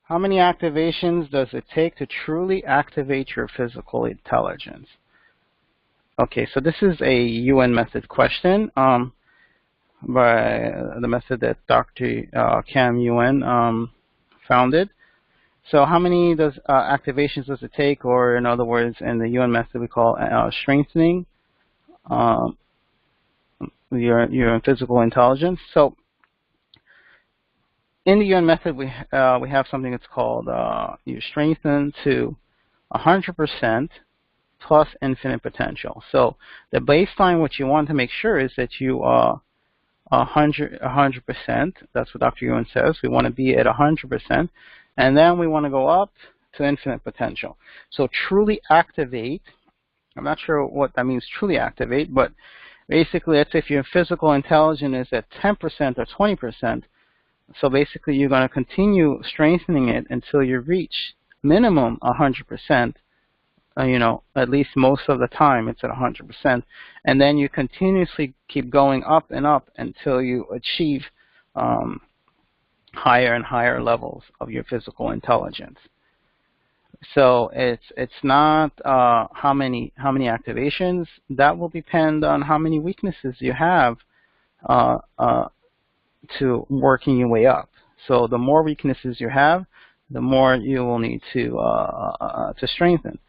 How many activations does it take to truly activate your physical intelligence? Okay, so this is a UN method question by the method that Dr. Cam UN founded. So how many activations does it take, or in other words, in the UN method we call strengthening your physical intelligence. So in the UN method, we have something that's called you strengthen to 100% plus infinite potential. So the baseline, what you want to make sure is that you are 100%. That's what Dr. Ewan says. We want to be at 100%, and then we want to go up to infinite potential. So truly activate. I'm not sure what that means, truly activate, but basically, let's say if your physical intelligence is at 10% or 20%, so basically you're going to continue strengthening it until you reach minimum 100%. At least most of the time it's at 100%, and then you continuously keep going up and up until you achieve higher and higher levels of your physical intelligence. So it's not how many activations. That will depend on how many weaknesses you have to working your way up. So the more weaknesses you have, the more you will need to strengthen.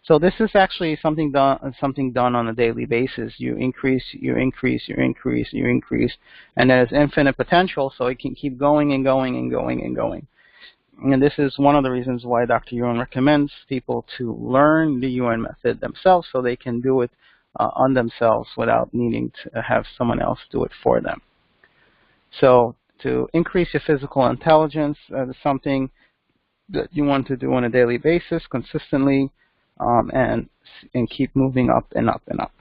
So this is actually something done on a daily basis. You increase, and there's infinite potential, so it can keep going and going and going and going. And this is one of the reasons why Dr. Ewan recommends people to learn the UN method themselves, so they can do it on themselves without needing to have someone else do it for them. So to increase your physical intelligence is something that you want to do on a daily basis, consistently. And keep moving up and up and up.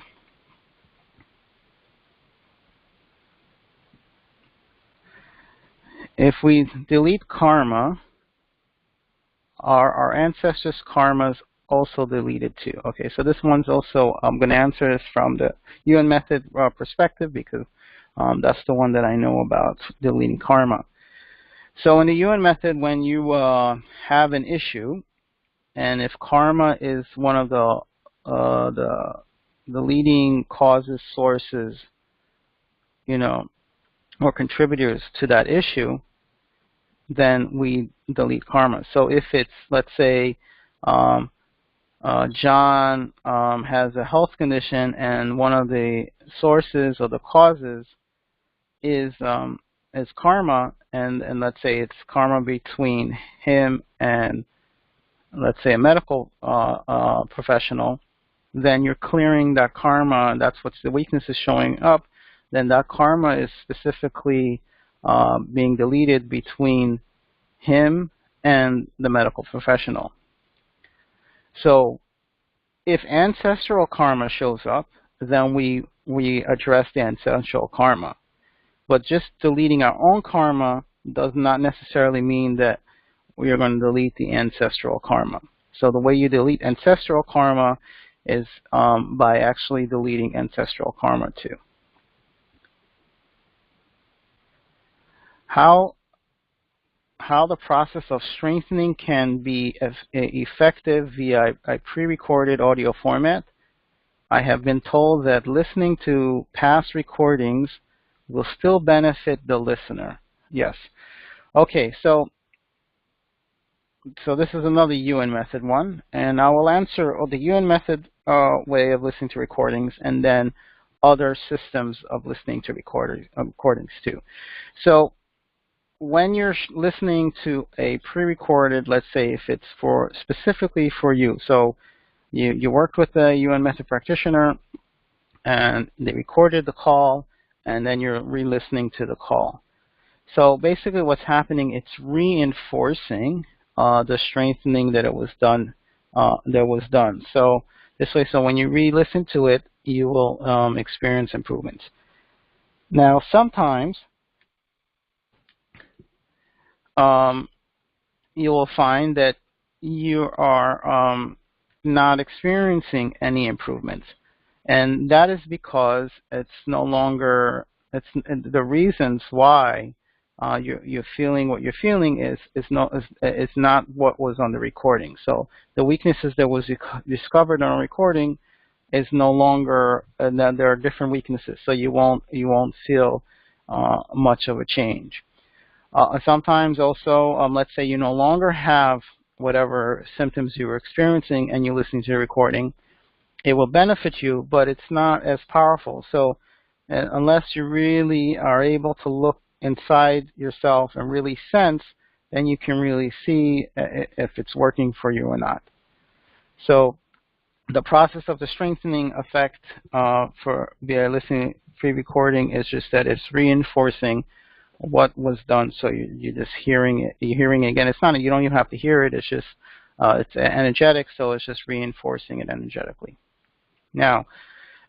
If we delete karma, are our ancestors' karmas also deleted too? Okay, so this one's also, I'm going to answer this from the UN method perspective, because that's the one that I know about, deleting karma. So in the UN method, when you have an issue, and if karma is one of the leading causes, sources, or contributors to that issue, then we delete karma. So if it's, let's say, John has a health condition, and one of the sources or the causes is karma, and let's say it's karma between him and, let's say, a medical professional, then you're clearing that karma, and that's what the weakness is showing up. Then that karma is specifically being deleted between him and the medical professional. So if ancestral karma shows up, then we address the ancestral karma. But just deleting our own karma does not necessarily mean that we are going to delete the ancestral karma. So the way you delete ancestral karma is by actually deleting ancestral karma too. How the process of strengthening can be effective via a pre-recorded audio format. I have been told that listening to past recordings will still benefit the listener. Yes. Okay, so this is another UN method one, and I will answer the UN method way of listening to recordings, and then other systems of listening to recordings too. So when you're listening to a pre-recorded, let's say if it's specifically for you, so you worked with a UN method practitioner, and they recorded the call, and then you're re-listening to the call. So basically what's happening, it's reinforcing the strengthening that was done. So this way, so when you re-listen to it, you will experience improvements. Now, sometimes you will find that you are not experiencing any improvements, and that is because it's no longer. The reasons why you're feeling what you're feeling is not what was on the recording. So the weaknesses that was discovered on a recording is no longer, and then there are different weaknesses, so you won't feel much of a change. Sometimes also, let's say you no longer have whatever symptoms you were experiencing, and you listen to the recording, it will benefit you, but it's not as powerful. So unless you really are able to look inside yourself and really sense, then you can really see if it's working for you or not. So the process of the strengthening effect for via listening pre-recording is just that it's reinforcing what was done. So you're just hearing it. You're hearing it again. It's not. You don't even have to hear it. It's just it's energetic. So it's just reinforcing it energetically. Now,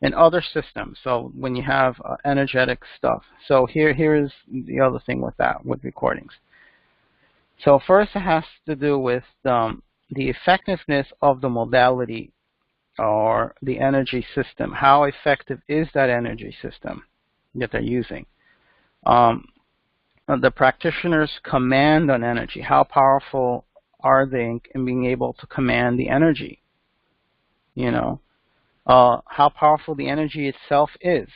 in other systems, so when you have energetic stuff. So here is the other thing with that, with recordings. So first, it has to do with the effectiveness of the modality or the energy system. How effective is that energy system that they're using? The practitioner's command on energy. How powerful are they in being able to command the energy? You know, how powerful the energy itself is.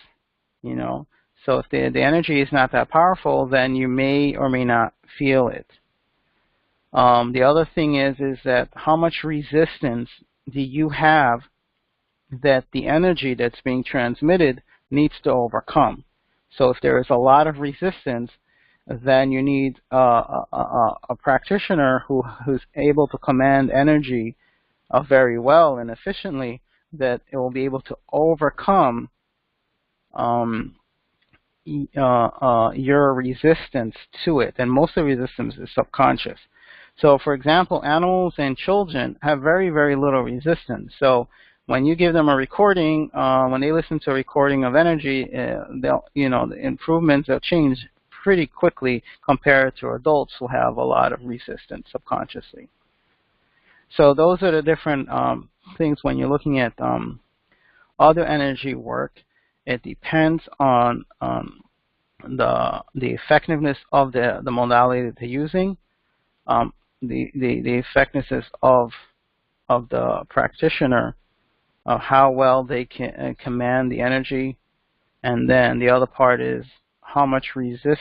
You know, so if the energy is not that powerful, then you may or may not feel it. The other thing is that how much resistance do you have that the energy that's being transmitted needs to overcome? So if there is a lot of resistance, then you need a practitioner who's able to command energy very well and efficiently, that it will be able to overcome your resistance to it. And most of the resistance is subconscious. So, for example, animals and children have very, very little resistance. So when you give them a recording, when they listen to a recording of energy, they'll, the improvements will change pretty quickly compared to adults who have a lot of resistance subconsciously. So those are the different things when you're looking at other energy work. It depends on the effectiveness of the modality that they're using, the effectiveness of the practitioner, how well they can command the energy, and then the other part is how much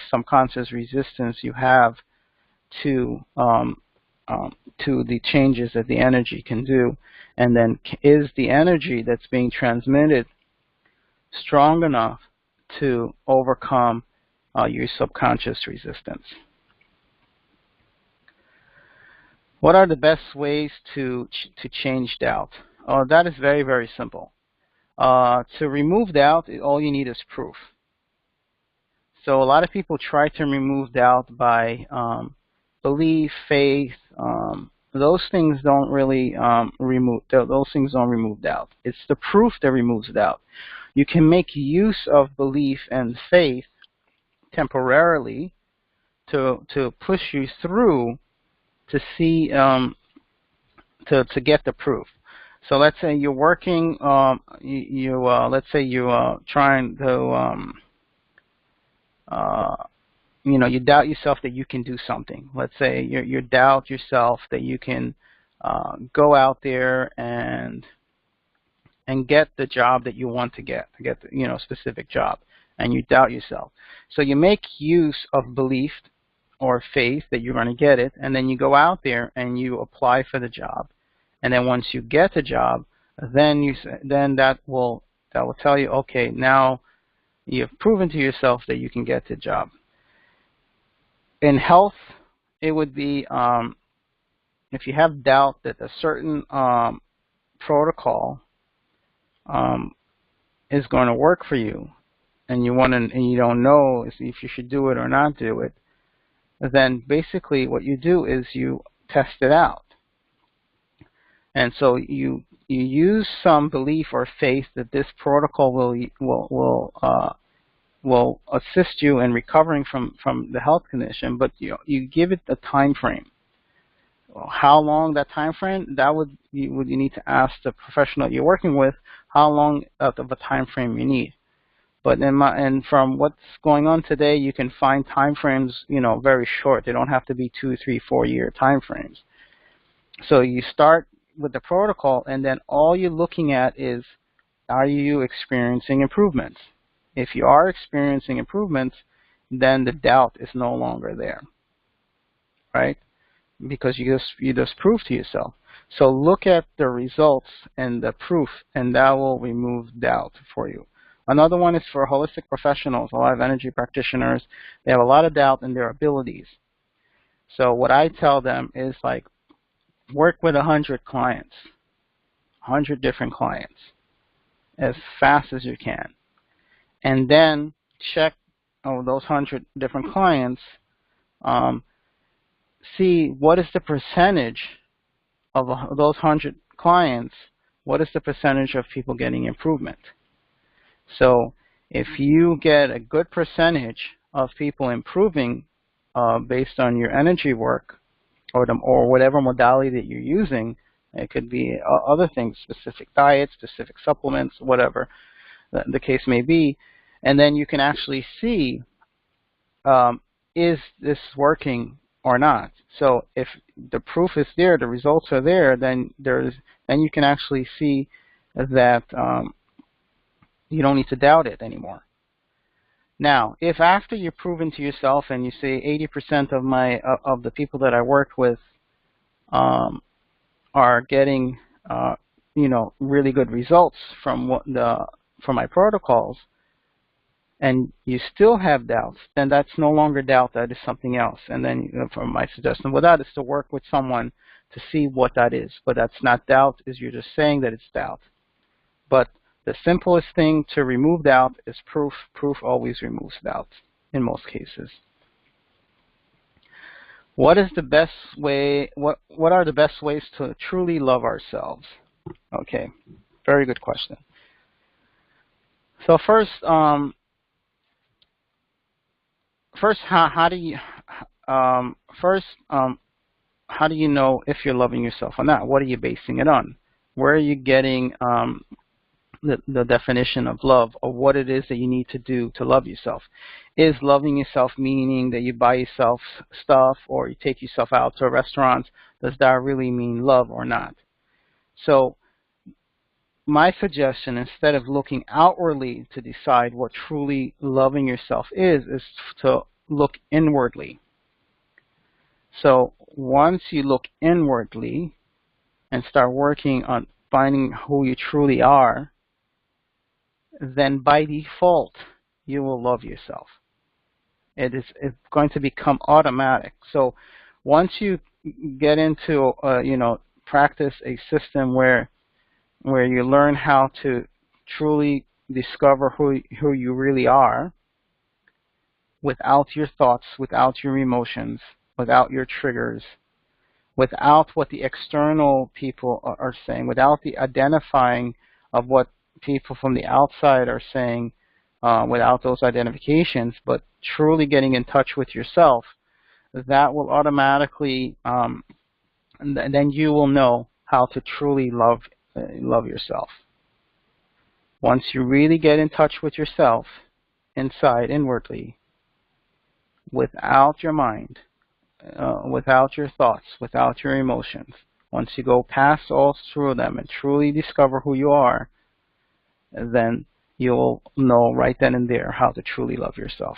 subconscious resistance you have to the changes that the energy can do, and then is the energy that's being transmitted strong enough to overcome your subconscious resistance. What are the best ways to change doubt? That is very, very simple. To remove doubt, all you need is proof. So a lot of people try to remove doubt by belief, faith. Those things don't really remove. Those things don't remove doubt. It's the proof that removes doubt. You can make use of belief and faith temporarily to push you through to see to get the proof. So let's say you're working. Let's say you're trying to. You doubt yourself that you can do something. Let's say you doubt yourself that you can go out there and get the job that you want to get the specific job, and you doubt yourself. So you make use of belief or faith that you're going to get it, and then you go out there and you apply for the job, and then once you get the job, then that will tell you, okay, now you've proven to yourself that you can get the job. In health, it would be if you have doubt that a certain protocol is going to work for you, and you don't know if you should do it or not do it, then basically what you do is you test it out. And so you use some belief or faith that this protocol will assist you in recovering from the health condition, but you give it a time frame. How long that time frame? You need to ask the professional you're working with how long of a time frame you need. But and from what's going on today, you can find time frames, very short. They don't have to be 2, 3, 4 year time frames. So you start with the protocol, and then all you're looking at is, are you experiencing improvements? If you are experiencing improvements, then the doubt is no longer there, right? Because you just prove to yourself. So look at the results and the proof, and that will remove doubt for you. Another one is for holistic professionals, a lot of energy practitioners. They have a lot of doubt in their abilities. So what I tell them is, like, work with 100 clients, 100 different clients, as fast as you can. And then check those 100 different clients, see what is the percentage of those 100 clients, what is the percentage of people getting improvement. So if you get a good percentage of people improving based on your energy work, or whatever modality that you're using, it could be other things, specific diets, specific supplements, whatever the case may be, and then you can actually see, is this working or not. So if the proof is there, the results are there, then you can actually see that you don't need to doubt it anymore. Now, if after you've proven to yourself and you say 80% of the people that I worked with are getting really good results from my protocols, and you still have doubts, then that's no longer doubt, that is something else. And then from my suggestion with that is to work with someone to see what that is. But that's not doubt, is you're just saying that it's doubt. But the simplest thing to remove doubt is proof. Proof always removes doubt in most cases. What is the best way? What are the best ways to truly love ourselves? Okay, very good question. So first, how do you how do you know if you're loving yourself or not? What are you basing it on? Where are you getting the definition of love, or what it is that you need to do to love yourself? Is loving yourself meaning that you buy yourself stuff or you take yourself out to a restaurant? Does that really mean love or not? So my suggestion, instead of looking outwardly to decide what truly loving yourself is to look inwardly. So once you look inwardly and start working on finding who you truly are, then by default you will love yourself. It's going to become automatic. So once you get into practice a system where you learn how to truly discover who you really are, without your thoughts, without your emotions, without your triggers, without what the external people are saying, without the identifying of what people from the outside are saying, without those identifications, but truly getting in touch with yourself, that will automatically, then you will know how to truly love yourself. Once you really get in touch with yourself, inside, inwardly, without your mind, without your thoughts, without your emotions, once you go past all through them and truly discover who you are, then you'll know right then and there how to truly love yourself.